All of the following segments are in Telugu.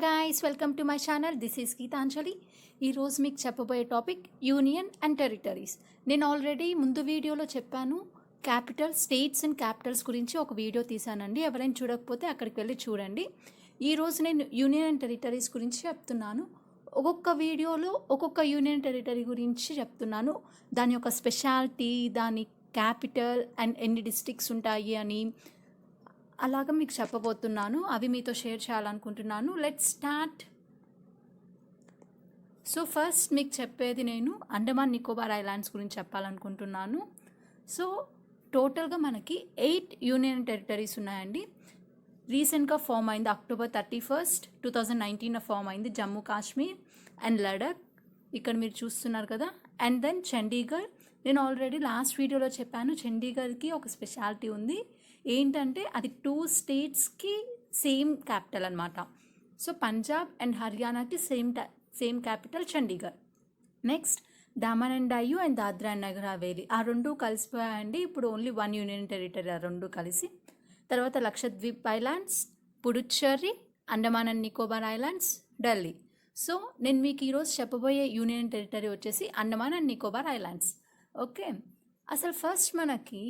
Guys, welcome to my channel. This is Geetanjali. ఈరోజు మీకు చెప్పబోయే టాపిక్ యూనియన్ అండ్ టెరిటరీస్. నేను ఆల్రెడీ ముందు వీడియోలో చెప్పాను, క్యాపిటల్ స్టేట్స్ అండ్ క్యాపిటల్స్ గురించి ఒక వీడియో తీసానండి. ఎవరైనా చూడకపోతే అక్కడికి వెళ్ళి చూడండి. ఈరోజు నేను యూనియన్ అండ్ టెరిటరీస్ గురించి చెప్తున్నాను. ఒక్కొక్క వీడియోలో ఒక్కొక్క యూనియన్ టెరిటరీ గురించి చెప్తున్నాను. దాని యొక్క స్పెషాలిటీ, దాని క్యాపిటల్ అండ్ ఎన్ని డిస్ట్రిక్ట్స్ ఉంటాయి అని అలాగా మీకు చెప్పబోతున్నాను. అవి మీతో షేర్ చేయాలనుకుంటున్నాను. Let's start. సో ఫస్ట్ మీకు చెప్పేది నేను అండమాన్ నికోబార్ ఐలాండ్స్ గురించి చెప్పాలనుకుంటున్నాను. సో టోటల్గా మనకి 8 యూనియన్ టెరిటరీస్ ఉన్నాయండి. రీసెంట్గా ఫామ్ అయింది అక్టోబర్ 31, 2019 ఫామ్ అయింది జమ్మూ కాశ్మీర్ అండ్ లడాక్. ఇక్కడ మీరు చూస్తున్నారు కదా. And then Chandigarh. నేను ఆల్రెడీ లాస్ట్ వీడియోలో చెప్పాను, చండీగఢ్కి ఒక స్పెషాలిటీ ఉంది. ఏంటంటే అది 2 స్టేట్స్కి సేమ్ క్యాపిటల్ అనమాట. సో పంజాబ్ అండ్ హర్యానాకి same capital Chandigarh. Next Daman and Diu and Dadra and Nagar Haveli, ఆ రెండు కలిసిపోయాయండి. ఇప్పుడు ఓన్లీ 1 యూనియన్ టెరిటరీ ఆ రెండు కలిసి. తర్వాత Lakshadweep islands, Puducherry, Andaman and Nicobar islands, Delhi. So నేను మీకు ఈరోజు చెప్పబోయే యూనియన్ టెరిటరీ వచ్చేసి Andaman and Nicobar islands. Okay, అసలు ఫస్ట్ మనకి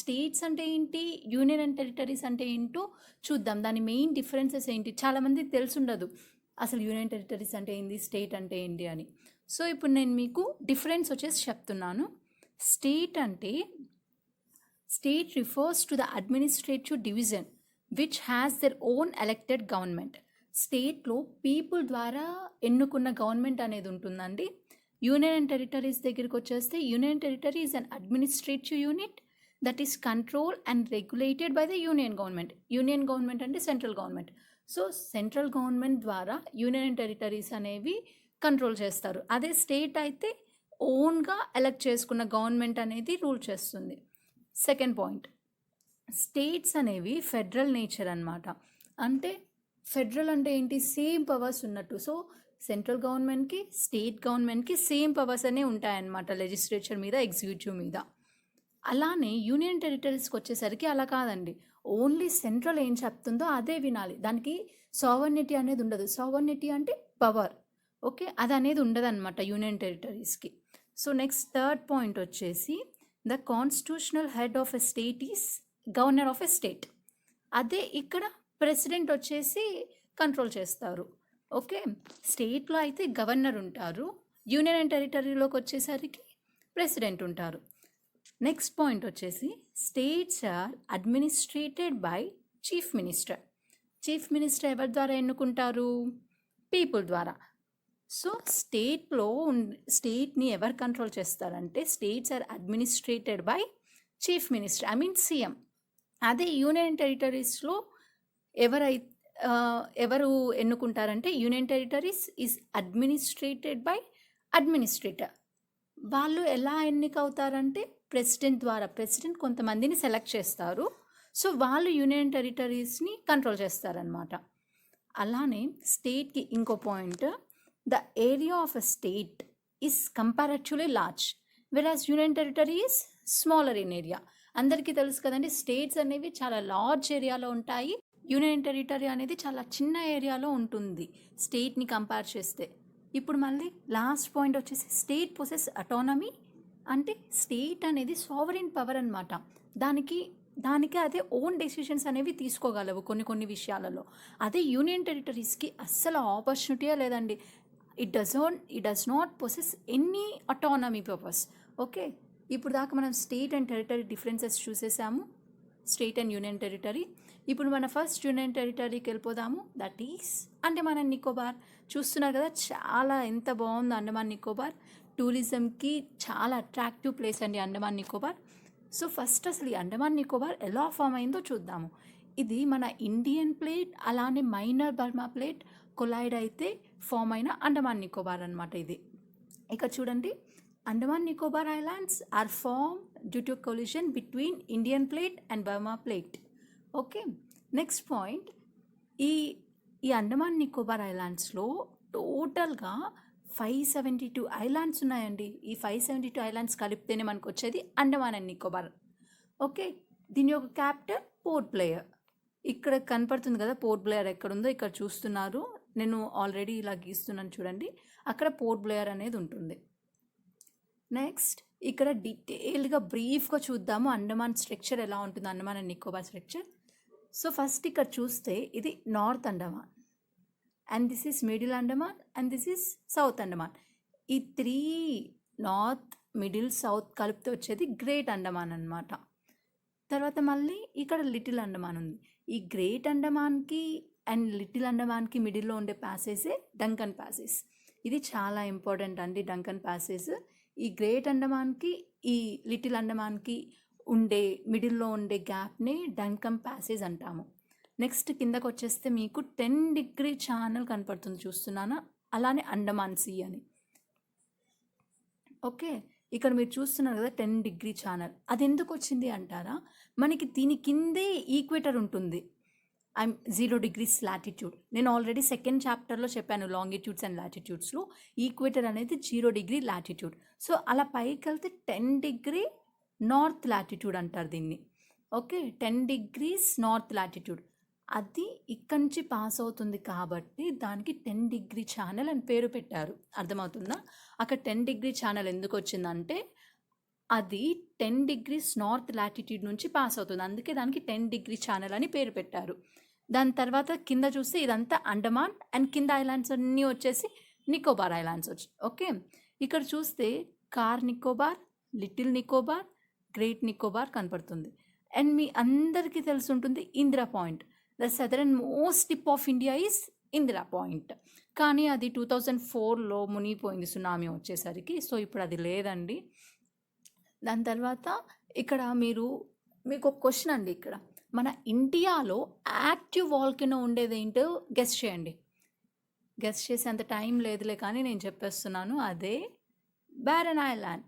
స్టేట్స్ అంటే ఏంటి, యూనియన్ అండ్ టెరిటరీస్ అంటే ఏంటో చూద్దాం. దాని మెయిన్ డిఫరెన్సెస్ ఏంటి, చాలామందికి తెలుసుండదు అసలు యూనియన్ టెరిటరీస్ అంటే ఏంటి, స్టేట్ అంటే ఏంటి అని. సో ఇప్పుడు నేను మీకు డిఫరెన్స్ వచ్చేసి చెప్తున్నాను. State refers to the administrative division which has their own elected government. స్టేట్లో పీపుల్ ద్వారా ఎన్నుకున్న గవర్నమెంట్ అనేది ఉంటుందండి. యూనియన్ అండ్ టెరిటరీస్ దగ్గరికి వచ్చేస్తే union territory is an administrative unit that is control and regulated by the union government. Union government అంటే central government. So central government ద్వారా యూనియన్ అండ్ టెరిటరీస్ అనేవి కంట్రోల్ చేస్తారు. అదే స్టేట్ అయితే ఓన్గా ఎలక్ట్ చేసుకున్న గవర్నమెంట్ అనేది రూల్ చేస్తుంది. సెకండ్ పాయింట్, స్టేట్స్ అనేవి ఫెడరల్ నేచర్ అన్నమాట. అంటే ఫెడరల్ అంటే ఏంటి, సేమ్ పవర్స్ ఉన్నట్టు. సో సెంట్రల్ గవర్నమెంట్కి స్టేట్ గవర్నమెంట్కి సేమ్ పవర్స్ అనే ఉంటాయన్నమాట, లెజిస్లేచర్ మీద, ఎగ్జిక్యూటివ్ మీద. అలానే యూనియన్ టెరిటరీస్కి వచ్చేసరికి అలా కాదండి. ఓన్లీ సెంట్రల్ ఏం చెప్తుందో అదే వినాలి. దానికి సావర్నిటీ అనేది ఉండదు. సావర్నిటీ అంటే పవర్. ఓకే, అది అనేది ఉండదు అనమాట యూనియన్ టెరిటరీస్కి. సో నెక్స్ట్ థర్డ్ పాయింట్ వచ్చేసి the constitutional head of a state is governor of a state. అదే ఇక్కడ ప్రెసిడెంట్ వచ్చేసి కంట్రోల్ చేస్తారు. ఓకే, స్టేట్లో అయితే గవర్నర్ ఉంటారు, యూనియన్ అండ్ టెరిటరీలోకి వచ్చేసరికి ప్రెసిడెంట్ ఉంటారు. నెక్స్ట్ పాయింట్ వచ్చేసి states are administrated by chief minister. Chief minister ఎవరి ద్వారా ఎన్నుకుంటారు, పీపుల్ ద్వారా. సో స్టేట్ని ఎవరు కంట్రోల్ చేస్తారంటే states are administrated by chief minister, I mean CM. అదే యూనియన్ టెరిటరీస్లో ఎవరు ఎన్నుకుంటారంటే union territories is administrated by administrator. వాళ్ళు ఎలా ఎన్నికవుతారంటే ప్రెసిడెంట్ ద్వారా. ప్రెసిడెంట్ కొంతమందిని సెలెక్ట్ చేస్తారు. సో వాళ్ళు యూనియన్ టెరిటరీస్ని కంట్రోల్ చేస్తారనమాట. అలానే స్టేట్కి ఇంకో point, the area of a state is comparatively large versus union territory is smaller in area. అందరికీ తెలుసు కదండి, స్టేట్స్ అనేవి చాలా లార్జ్ ఏరియాలో ఉంటాయి, యూనియన్ టెరిటరీ అనేది చాలా చిన్న ఏరియాలో ఉంటుంది స్టేట్ని కంపేర్ చేస్తే. ఇప్పుడు మళ్ళీ లాస్ట్ పాయింట్ వచ్చేసి స్టేట్ పొసెస్ అటానమీ. అంటే స్టేట్ అనేది సావరిన్ పవర్ అనమాట. దానికి అదే ఓన్ డెసిషన్స్ అనేవి తీసుకోగలవు కొన్ని విషయాలలో. అదే యూనియన్ టెరిటరీస్కి అస్సలు ఆపర్చునిటీయే లేదండి. It does not possess any autonomy powers. Okay, ఇప్పుడు దాకా మనం స్టేట్ అండ్ టెరిటరీ డిఫరెన్సెస్ చూసేసాము, స్టేట్ అండ్ యూనియన్ టెరిటరీ. ఇప్పుడు మన ఫస్ట్ యూనియన్ టెరిటరీకి వెళ్ళిపోదాము, that is Andaman and Nicobar. చూస్తున్నారు కదా చాలా ఎంత బాగుందో అండమాన్ నికోబార్. టూరిజంకి చాలా అట్రాక్టివ్ ప్లేస్ అండి అండమాన్ నికోబార్. సో ఫస్ట్ అసలు ఈ అండమాన్ నికోబార్ ఎలా ఫామ్ అయిందో చూద్దాము. ఇది మన ఇండియన్ ప్లేట్ అలానే మైనర్ బర్మా ప్లేట్ కొలైడ్ అయితే ఫామ్ అయిన అండమాన్ నికోబార్ అనమాట ఇది. ఇక చూడండి, Andaman Nicobar islands are form due to collision between Indian plate and Burma plate. Okay, next point, ఈ అండమాన్ నికోబార్ ఐలాండ్స్లో టోటల్గా 572 ఐలాండ్స్ ఉన్నాయండి. ఈ 572 ఐలాండ్స్ కలిపితేనే మనకు వచ్చేది అండమాన్ అండ్ నికోబార్. ఓకే, దీని యొక్క క్యాపిటల్ పోర్ట్ బ్లెయిర్. ఇక్కడ కనపడుతుంది కదా పోర్ట్ బ్లేయర్ ఎక్కడుందో ఇక్కడ చూస్తున్నారు. నేను ఆల్రెడీ ఇలా గీస్తున్నాను చూడండి. అక్కడ పోర్ట్ బ్లేయర్ అనేది ఉంటుంది. నెక్స్ట్ ఇక్కడ డీటెయిల్డ్గా బ్రీఫ్గా చూద్దాము అండమాన్ స్ట్రక్చర్ ఎలా ఉంటుంది, Andaman and Nicobar structure. So first ఇక్కడ చూస్తే ఇది north Andaman and this is middle Andaman and this is south Andaman. ఈ 3 నార్త్ మిడిల్ సౌత్ కలిపితే వచ్చేది గ్రేట్ అండమాన్ అన్నమాట. తర్వాత మళ్ళీ ఇక్కడ లిటిల్ అండమాన్ ఉంది. ఈ గ్రేట్ అండమాన్కి అండ్ లిటిల్ అండమాన్కి మిడిల్లో ఉండే ప్యాసేజే డంకన్ ప్యాసేజ్. ఇది చాలా ఇంపార్టెంట్ అండి డంకన్ ప్యాసేజ్. ఈ గ్రేట్ అండమాన్కి ఈ లిటిల్ అండమాన్కి ఉండే మిడిల్లో ఉండే గ్యాప్ని డంకన్ ప్యాసేజ్ అంటాము. నెక్స్ట్ కిందకు వచ్చేస్తే మీకు 10 డిగ్రీ ఛానల్ కనపడుతుంది చూస్తున్నానా, అలానే అండమాన్ సీ అని. ఓకే, ఇక్కడ మీరు చూస్తున్నారు కదా 10 డిగ్రీ ఛానల్. అది ఎందుకు వచ్చింది అంటారా, మనకి దీని కిందే ఈక్వేటర్ ఉంటుంది. 0 degrees లాటిట్యూడ్. నేను ఆల్రెడీ సెకండ్ చాప్టర్లో చెప్పాను లాంగిట్యూడ్స్ అండ్ లాటిట్యూడ్స్లో ఈక్వేటర్ అనేది 0 degree లాటిట్యూడ్. సో అలా పైకి వెళ్తే 10 degree నార్త్ లాటిట్యూడ్ అంటారు దీన్ని. Okay, 10 degrees north latitude. అది ఇక్కడి నుంచి పాస్ అవుతుంది కాబట్టి దానికి 10 degree ఛానల్ అని పేరు పెట్టారు. అర్థమవుతుందా? అక్కడ 10 degree ఛానల్ ఎందుకు వచ్చిందంటే అది 10 degrees నార్త్ లాటిట్యూడ్ నుంచి పాస్ అవుతుంది, అందుకే దానికి 10 degree ఛానల్ అని పేరు పెట్టారు. దాని తర్వాత కింద చూస్తే ఇదంతా అండమాన్ అండ్ కింద ఐలాండ్స్ అన్నీ వచ్చేసి నికోబార్ ఐలాండ్స్ వచ్చి. ఓకే, ఇక్కడ చూస్తే car Nicobar, little Nicobar, great Nicobar కనపడుతుంది. అండ్ మీ అందరికీ తెలిసి ఉంటుంది Indira point. The southern most tip of India is Indira point. కానీ అది 2004లో మునిగిపోయింది సునామీ వచ్చేసరికి. సో ఇప్పుడు అది లేదండి. దాని తర్వాత ఇక్కడ మీకు ఒక క్వశ్చన్ అండి. ఇక్కడ మన ఇండియాలో యాక్టివ్ వాల్కెనో ఉండేది ఏంటో గెస్ చేయండి. గెస్ చేసేంత టైం లేదులే కానీ నేను చెప్పేస్తున్నాను, అదే barren island.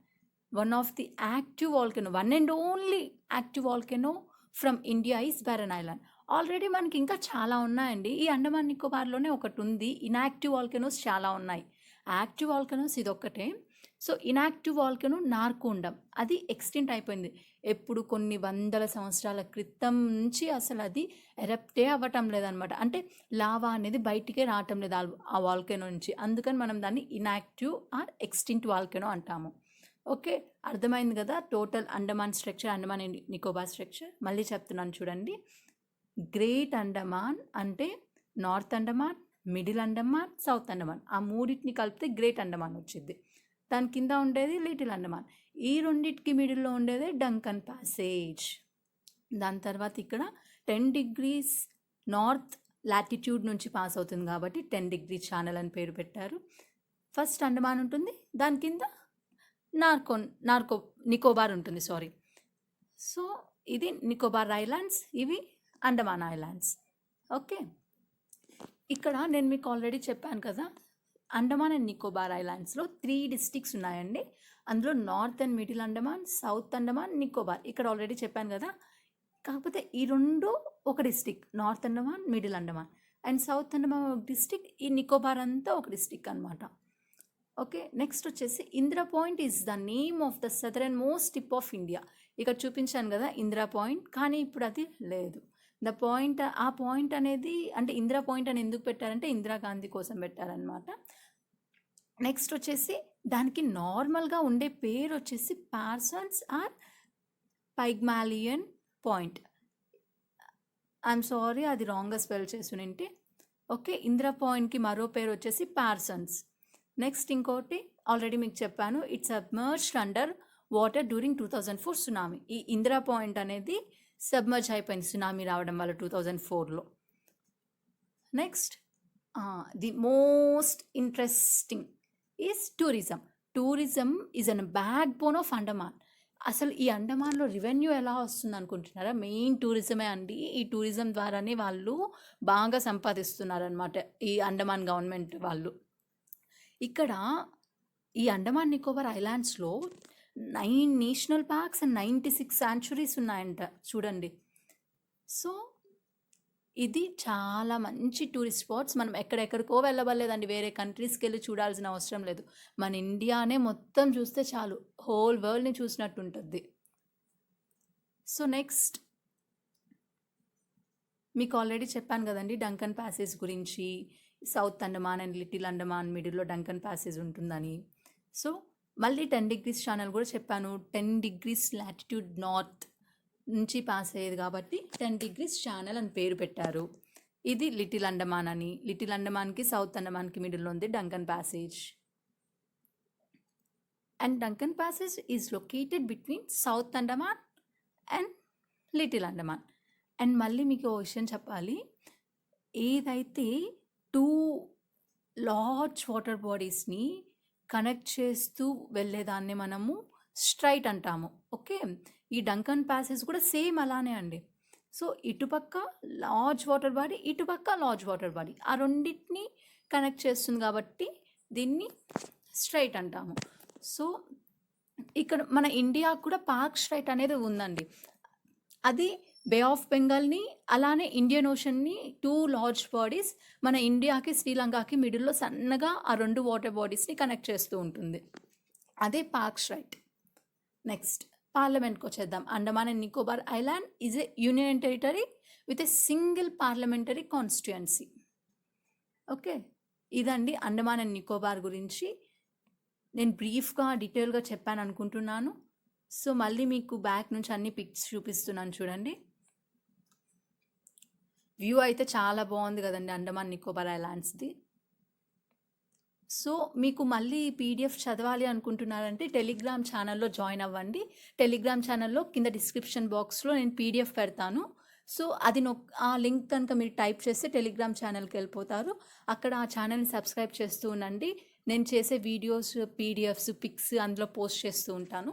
One of the active volcano, one and only active volcano from India is barren island. Already మనకి ఇంకా చాలా ఉన్నాయండి. ఈ అండమాన్ నికోబార్లోనే ఒకటి ఉంది. ఇన్యాక్టివ్ వాల్కెనోస్ చాలా ఉన్నాయి. యాక్టివ్ వాల్కెనోస్ ఇదొక్కటే. సో ఇన్యాక్టివ్ వాల్కెనో నార్కోండం, అది ఎక్స్టింట్ అయిపోయింది. ఎప్పుడు కొన్ని వందల సంవత్సరాల క్రితం నుంచి అసలు అది ఎరప్టే అవ్వటం లేదనమాట. అంటే లావా అనేది బయటికే రావటం లేదు ఆ వాల్కెనో నుంచి. అందుకని మనం దాన్ని ఇన్యాక్టివ్ ఆర్ ఎక్స్టింక్ట్ వాల్కెనో అంటాము. ఓకే, అర్థమైంది కదా total Andaman structure, Andaman and Nicobar structure. మళ్ళీ చెప్తున్నాను చూడండి. గ్రేట్ అండమాన్ అంటే north Andaman, middle Andaman, south Andaman. ఆ మూడింటిని కలిపితే గ్రేట్ అండమాన్ వచ్చింది. దాని కింద ఉండేది లిటిల్ అండమాన్. ఈ రెండింటికి మిడిల్లో ఉండేది డంకన్ ప్యాసేజ్. దాని తర్వాత ఇక్కడ 10 degrees నార్త్ లాటిట్యూడ్ నుంచి పాస్ అవుతుంది కాబట్టి 10 degree ఛానల్ అని పేరు పెట్టారు. ఫస్ట్ అండమాన్ ఉంటుంది, దాని కింద నికోబార్ ఉంటుంది. సో ఇది నికోబార్ ఐలాండ్స్, ఇవి అండమాన్ ఐలాండ్స్. ఓకే, ఇక్కడ నేను మీకు ఆల్రెడీ చెప్పాను కదా అండమాన్ అండ్ నికోబార్ ఐలాండ్స్లో 3 districts ఉన్నాయండి. అందులో north and middle Andaman, south Andaman, Nicobar. ఇక్కడ ఆల్రెడీ చెప్పాను కదా. కాకపోతే ఈ రెండు ఒక district, north Andaman, middle Andaman and south Andaman ఒక డిస్టిక్, ఈ నికోబార్ అంతా ఒక డిస్టిక్ అనమాట. ఓకే, నెక్స్ట్ వచ్చేసి Indira point is the name of the southern most tip of India. ఇక్కడ చూపించాను కదా ఇందిరా పాయింట్, కానీ ఇప్పుడు అది లేదు. ఆ పాయింట్ అనేది అంటే ఇందిరా పాయింట్ అని ఎందుకు పెట్టారంటే ఇందిరాగాంధీ కోసం పెట్టారనమాట. నెక్స్ట్ వచ్చేసి దానికి నార్మల్గా ఉండే పేరు వచ్చేసి Parsons or Pygmalion point. I'm sorry, అది రాంగ్గా స్పెల్ చేసునింటే. ఓకే, ఇందిరా పాయింట్కి మరో పేరు వచ్చేసి పార్సన్స్. నెక్స్ట్ ఇంకోటి ఆల్రెడీ మీకు చెప్పాను, it's submerged under water during 2004 tsunami. ఈ ఇందిరా పాయింట్ అనేది సబ్మర్జ్ అయిపోయింది సునామీ రావడం వల్ల 2004లో. Next the most interesting is tourism. Tourism is an backbone of Andaman. అసలు ఈ అండమాన్లో రెవెన్యూ ఎలా వస్తుంది అనుకుంటున్నారా? మెయిన్ టూరిజమే అండి. ఈ టూరిజం ద్వారానే వాళ్ళు బాగా సంపాదిస్తున్నారనమాట ఈ అండమాన్ గవర్నమెంట్ వాళ్ళు. ఇక్కడ ఈ అండమాన్ నికోబార్ ఐలాండ్స్లో 9 నేషనల్ పార్క్స్ అండ్ 96 sanctuaries ఉన్నాయంట చూడండి. సో ఇది చాలా మంచి టూరిస్ట్ స్పాట్స్. మనం ఎక్కడెక్కడికో వెళ్ళబడలేదండి, వేరే కంట్రీస్కి వెళ్ళి చూడాల్సిన అవసరం లేదు. మన ఇండియానే మొత్తం చూస్తే చాలు, హోల్ వరల్డ్ని చూసినట్టు ఉంటుంది. సో నెక్స్ట్ మీకు ఆల్రెడీ చెప్పాను కదండి డంకన్ ప్యాసేజ్ గురించి. South Andaman and little Andaman మిడిల్‌లో డంకన్ ప్యాసేజ్ ఉంటుందని. సో, మళ్ళీ 10 డిగ్రీస్ ఛానల్ కూడా చెప్పాను. 10 డిగ్రీస్ లాటిట్యూడ్ నార్త్ నుంచి పాస్ అయ్యేది కాబట్టి 10 డిగ్రీస్ ఛానల్ అని పేరు పెట్టారు. ఇది లిటిల్ అండమాన్ అని. లిటిల్ అండమాన్‌కి, సౌత్ అండమాన్‌కి మిడిల్‌లో ఉంది Duncan passage. And Duncan passage is located between south Andaman and little Andaman. And మళ్ళీ మీకు ఓ విషయం చెప్పాలి. ఏదైతే 2 లార్జ్ వాటర్ బాడీస్‌ని కనెక్ట్ చేస్తూ వెళ్ళేదాన్ని మనము స్ట్రైట్ అంటాము. ఓకే. ఈ డంకన్ ప్యాసేజ్ కూడా సేమ్ అలానే అండి. సో, ఇటుపక్క లార్జ్ వాటర్ బాడీ, ఇటుపక్క లార్జ్ వాటర్ బాడీ. ఆ రెండిటిని కనెక్ట్ చేస్తుంది కాబట్టి దీన్ని స్ట్రైట్ అంటాము. సో, ఇక్కడ మన ఇండియాకు కూడా పాక్ స్ట్రైట్ అనేది ఉందండి. అది బే ఆఫ్ బెంగాల్‌ని అలానే ఇండియన్ ఓషన్‌ని 2 లార్జ్ బాడీస్ మన ఇండియాకి, శ్రీలంకకి మిడిల్‌లో సన్నగా ఆ 2 వాటర్ బాడీస్‌ని కనెక్ట్ చేస్తూ ఉంటుంది. అదే పాక్ స్ట్రైట్. నెక్స్ట్ పార్లమెంట్‌కొచ్చేద్దాం. Andaman and Nicobar island is a union and territory with a single parliamentary constituency. Okay. ఇదండి అండమాన్ అండ్ నికోబార్ గురించి. నేను బ్రీఫ్‌గా, డీటెయిల్‌గా చెప్పాను అనుకుంటున్నాను. సో, మళ్ళీ మీకు బ్యాక్ నుంచి అన్ని పిక్స్ చూపిస్తున్నాను చూడండి. వ్యూ అయితే చాలా బాగుంది కదండి అండమాన్ నికోబార్ ఐలాండ్స్‌ది. సో, మీకు మళ్ళీ పీడిఎఫ్ చదవాలి అనుకుంటున్నారంటే టెలిగ్రామ్ ఛానల్‌లో జాయిన్ అవ్వండి. టెలిగ్రామ్ ఛానల్‌లో కింద డిస్క్రిప్షన్ బాక్స్‌లో నేను పీడిఎఫ్ పెడతాను. సో, అది ఆ లింక్ కనుక మీరు టైప్ చేస్తే టెలిగ్రామ్ ఛానల్‌కి వెళ్ళిపోతారు. అక్కడ ఆ ఛానల్‌ని సబ్స్క్రైబ్ చేస్తూ ఉండండి. నేను చేసే వీడియోస్, పీడిఎఫ్స్, పిక్స్ అందులో పోస్ట్ చేస్తూ ఉంటాను.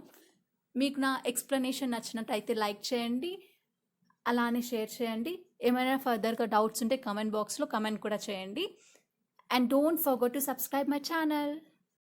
మీకు నా ఎక్స్‌ప్లనేషన్ నచ్చినట్టయితే లైక్ చేయండి. అలానే షేర్ చేయండి. ఏమైనా ఫర్దర్‌గా డౌట్స్ ఉంటే కామెంట్ బాక్స్‌లో కామెంట్ కూడా చేయండి. And don't forget to subscribe my channel.